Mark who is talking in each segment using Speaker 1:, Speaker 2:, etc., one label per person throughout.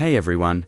Speaker 1: Hey everyone,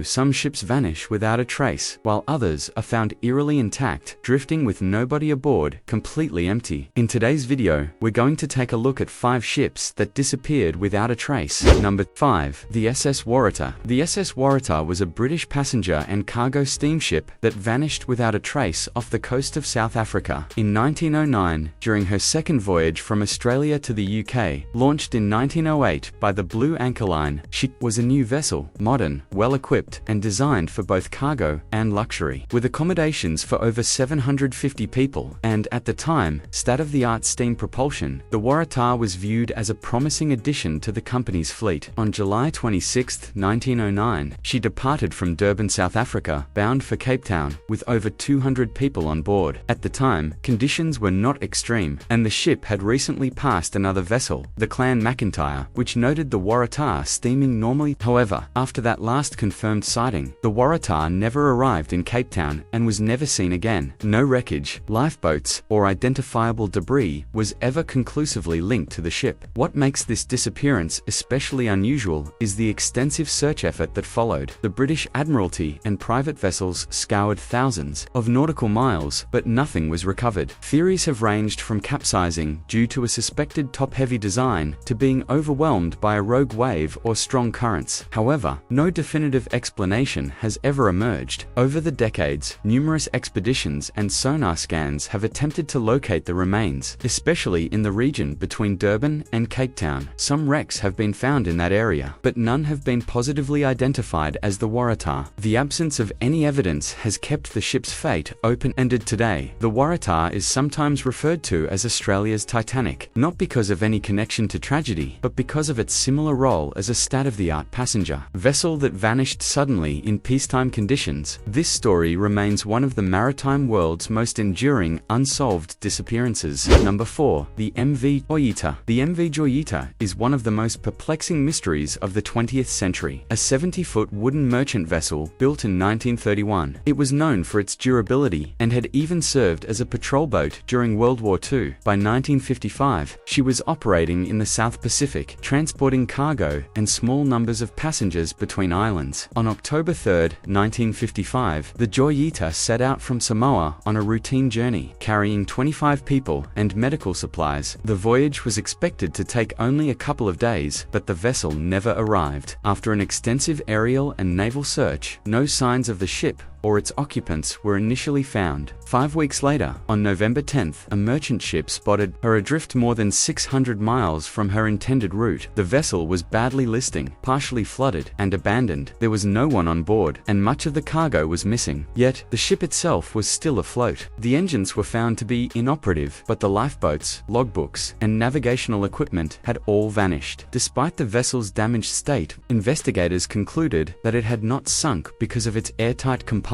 Speaker 1: some ships vanish without a trace, while others are found eerily intact, drifting with nobody aboard, completely empty. In today's video, we're going to take a look at 5 ships that disappeared without a trace. Number 5. The SS Waratah. The SS Waratah was a British passenger and cargo steamship that vanished without a trace off the coast of South Africa. In 1909, during her second voyage from Australia to the UK, launched in 1908 by the Blue Anchor Line, she was a new vessel, modern, well-equipped, and designed for both cargo and luxury. With accommodations for over 750 people, and at the time, state-of-the-art steam propulsion, the Waratah was viewed as a promising addition to the company's fleet. On July 26, 1909, she departed from Durban, South Africa, bound for Cape Town, with over 200 people on board. At the time, conditions were not extreme, and the ship had recently passed another vessel, the Clan McIntyre, which noted the Waratah steaming normally. However, after that last confirmed sighting, the Waratah never arrived in Cape Town and was never seen again. No wreckage, lifeboats, or identifiable debris was ever conclusively linked to the ship. What makes this disappearance especially unusual is the extensive search effort that followed. The British Admiralty and private vessels scoured thousands of nautical miles, but nothing was recovered. Theories have ranged from capsizing due to a suspected top-heavy design to being overwhelmed by a rogue wave or strong currents. However, no definitive explanation has ever emerged. Over the decades, numerous expeditions and sonar scans have attempted to locate the remains, especially in the region between Durban and Cape Town. Some wrecks have been found in that area, but none have been positively identified as the Waratah. The absence of any evidence has kept the ship's fate open-ended today. The Waratah is sometimes referred to as Australia's Titanic, not because of any connection to tragedy, but because of its similar role as a state-of-the-art passenger vessel that vanished suddenly in peacetime conditions. This story remains one of the maritime world's most enduring, unsolved disappearances. Number 4. The MV Joyita. The MV Joyita is one of the most perplexing mysteries of the 20th century. A 70-foot wooden merchant vessel built in 1931. It was known for its durability and had even served as a patrol boat during World War II. By 1955, she was operating in the South Pacific, transporting cargo and small numbers of passengers between islands. On October 3, 1955, the Joyita set out from Samoa on a routine journey, carrying 25 people and medical supplies. The voyage was expected to take only a couple of days, but the vessel never arrived. After an extensive aerial and naval search, no signs of the ship or its occupants were initially found. 5 weeks later, on November 10th, a merchant ship spotted her adrift more than 600 miles from her intended route. The vessel was badly listing, partially flooded, and abandoned. There was no one on board, and much of the cargo was missing. Yet, the ship itself was still afloat. The engines were found to be inoperative, but the lifeboats, logbooks, and navigational equipment had all vanished. Despite the vessel's damaged state, investigators concluded that it had not sunk because of its airtight compartments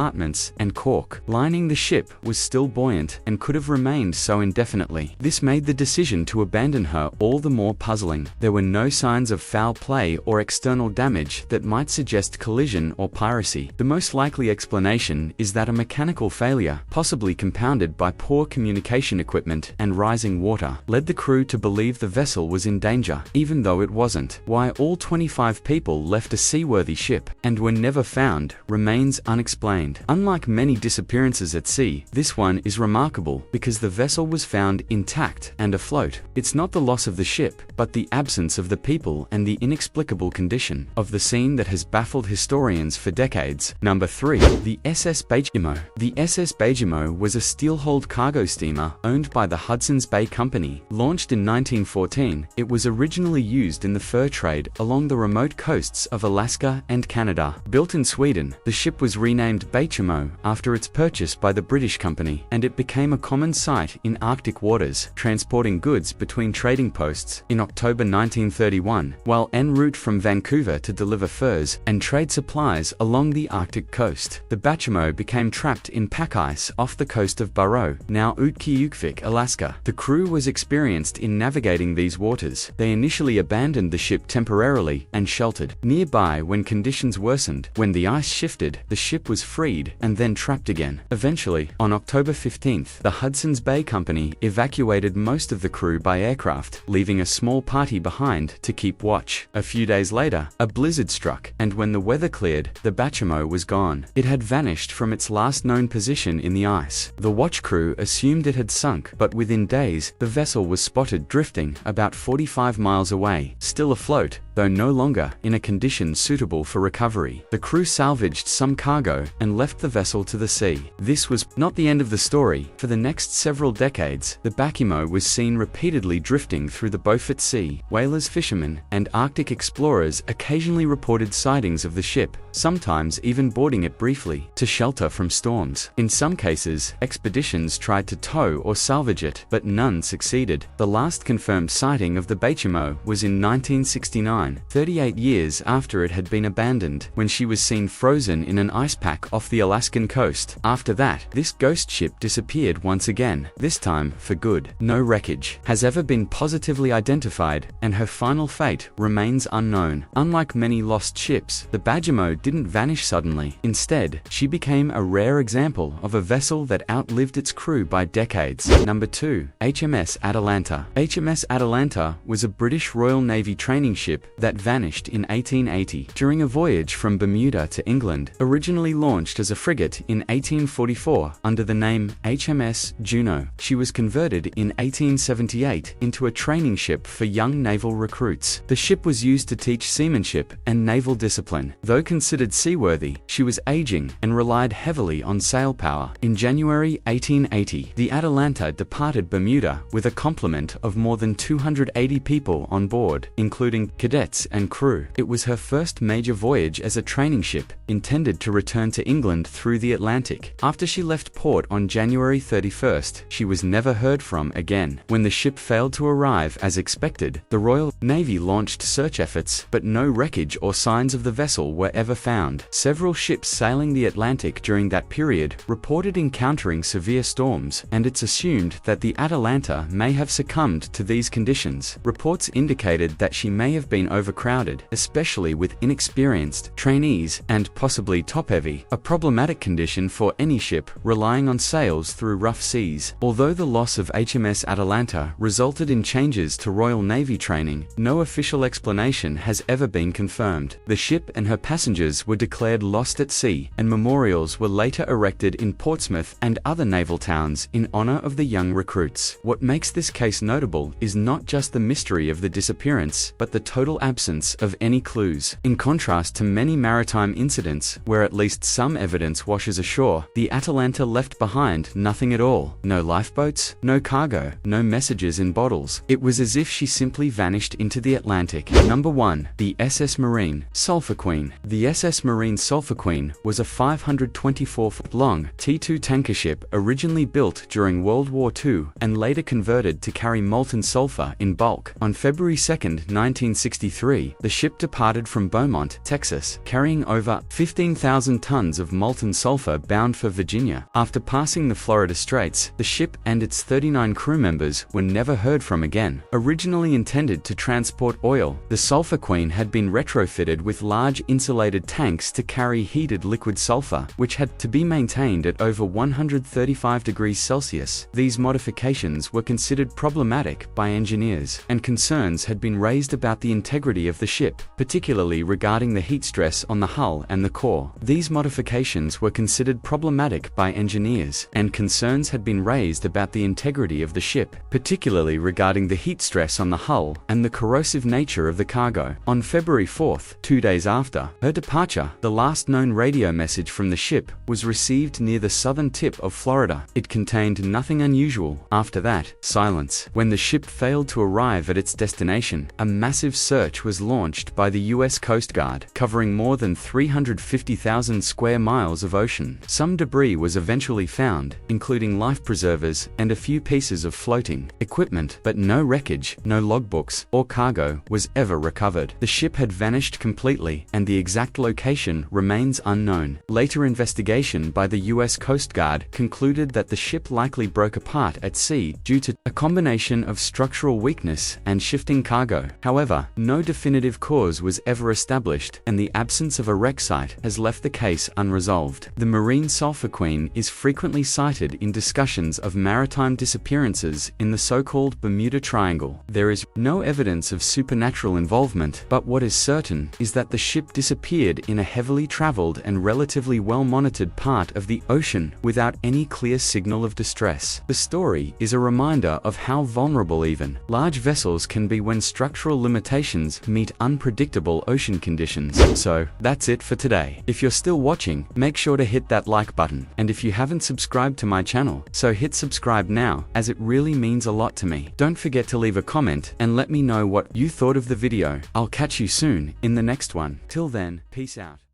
Speaker 1: and cork lining the ship was still buoyant and could have remained so indefinitely. This made the decision to abandon her all the more puzzling. There were no signs of foul play or external damage that might suggest collision or piracy. The most likely explanation is that a mechanical failure, possibly compounded by poor communication equipment and rising water, led the crew to believe the vessel was in danger, even though it wasn't. Why all 25 people left a seaworthy ship and were never found remains unexplained. Unlike many disappearances at sea, this one is remarkable because the vessel was found intact and afloat. It's not the loss of the ship, but the absence of the people and the inexplicable condition of the scene that has baffled historians for decades. Number 3. The SS Baychimo. The SS Baychimo was a steel-hulled cargo steamer owned by the Hudson's Bay Company. Launched in 1914, it was originally used in the fur trade along the remote coasts of Alaska and Canada. Built in Sweden, the ship was renamed Baychimo after its purchase by the British company, and it became a common sight in Arctic waters, transporting goods between trading posts. In October 1931, while en route from Vancouver to deliver furs and trade supplies along the Arctic coast, the Baychimo became trapped in pack ice off the coast of Barrow, now Utqiagvik, Alaska. The crew was experienced in navigating these waters. They initially abandoned the ship temporarily and sheltered nearby when conditions worsened. When the ice shifted, the ship was free freed, and then trapped again. Eventually, on October 15th, the Hudson's Bay Company evacuated most of the crew by aircraft, leaving a small party behind to keep watch. A few days later, a blizzard struck, and when the weather cleared, the Baychimo was gone. It had vanished from its last known position in the ice. The watch crew assumed it had sunk, but within days, the vessel was spotted drifting about 45 miles away, still afloat, though no longer in a condition suitable for recovery. The crew salvaged some cargo and left the vessel to the sea. This was not the end of the story. For the next several decades, the Baychimo was seen repeatedly drifting through the Beaufort Sea. Whalers, fishermen, and Arctic explorers occasionally reported sightings of the ship, sometimes even boarding it briefly to shelter from storms. In some cases, expeditions tried to tow or salvage it, but none succeeded. The last confirmed sighting of the Baychimo was in 1969, 38 years after it had been abandoned, when she was seen frozen in an ice pack off the Alaskan coast. After that, this ghost ship disappeared once again, this time for good. No wreckage has ever been positively identified, and her final fate remains unknown. Unlike many lost ships, the Baychimo didn't vanish suddenly. Instead, she became a rare example of a vessel that outlived its crew by decades. Number 2. HMS Atalanta. HMS Atalanta was a British Royal Navy training ship that vanished in 1880 during a voyage from Bermuda to England. Originally launched as a frigate in 1844 under the name HMS Juno, she was converted in 1878 into a training ship for young naval recruits. The ship was used to teach seamanship and naval discipline. Though considered seaworthy, she was aging and relied heavily on sail power. In January 1880, the Atalanta departed Bermuda with a complement of more than 280 people on board, including cadets and crew. It was her first major voyage as a training ship, intended to return to England through the Atlantic. After she left port on January 31st, she was never heard from again. When the ship failed to arrive as expected, the Royal Navy launched search efforts, but no wreckage or signs of the vessel were ever found. Several ships sailing the Atlantic during that period reported encountering severe storms, and it's assumed that the Atalanta may have succumbed to these conditions. Reports indicated that she may have been overcrowded, especially with inexperienced trainees, and possibly top-heavy, a problematic condition for any ship relying on sails through rough seas. Although the loss of HMS Atalanta resulted in changes to Royal Navy training, no official explanation has ever been confirmed. The ship and her passengers were declared lost at sea, and memorials were later erected in Portsmouth and other naval towns in honor of the young recruits. What makes this case notable is not just the mystery of the disappearance, but the total absence of any clues. In contrast to many maritime incidents where at least some evidence washes ashore, the Atalanta left behind nothing at all. No lifeboats, no cargo, no messages in bottles. It was as if she simply vanished into the Atlantic. Number 1. The SS Marine Sulphur Queen. The SS Marine Sulphur Queen was a 524-foot-long T2 tanker ship originally built during World War II and later converted to carry molten sulfur in bulk. On February 2, 1963, the ship departed from Beaumont, Texas, carrying over 15,000 tons of molten sulfur bound for Virginia. After passing the Florida Straits, the ship and its 39 crew members were never heard from again. Originally intended to transport oil, the Sulphur Queen had been retrofitted with large insulated tanks to carry heated liquid sulfur, which had to be maintained at over 135 degrees Celsius. These modifications were considered problematic by engineers, and concerns had been raised about the integrity of the ship, particularly regarding the heat stress on the hull and the core. These modifications were considered problematic by engineers, and concerns had been raised about the integrity of the ship, particularly regarding the heat stress on the hull and the corrosive nature of the cargo. On February 4th, 2 days after her departure, the last known radio message from the ship was received near the southern tip of Florida. It contained nothing unusual. After that, silence. When the ship failed to arrive at its destination, a massive search was launched by the U.S. Coast Guard, covering more than 350,000 square miles of ocean. Some debris was eventually found, including life preservers and a few pieces of floating equipment, but no wreckage, no logbooks, or cargo was ever recovered. The ship had vanished completely, and the exact location remains unknown. Later investigation by the U.S. Coast Guard concluded that the ship likely broke apart at sea due to a combination of structural weakness and shifting cargo. However, no definitive cause was ever established, and the absence of a wreck site has left the case unresolved. unresolved. The marine Sulphur Queen is frequently cited in discussions of maritime disappearances in the so-called Bermuda Triangle. There is no evidence of supernatural involvement, but what is certain is that the ship disappeared in a heavily traveled and relatively well-monitored part of the ocean without any clear signal of distress. The story is a reminder of how vulnerable even large vessels can be when structural limitations meet unpredictable ocean conditions. So, that's it for today. If you're still watching, make sure to hit that like button. And if you haven't subscribed to my channel, so hit subscribe now, as it really means a lot to me. Don't forget to leave a comment and let me know what you thought of the video. I'll catch you soon in the next one. Till then, peace out.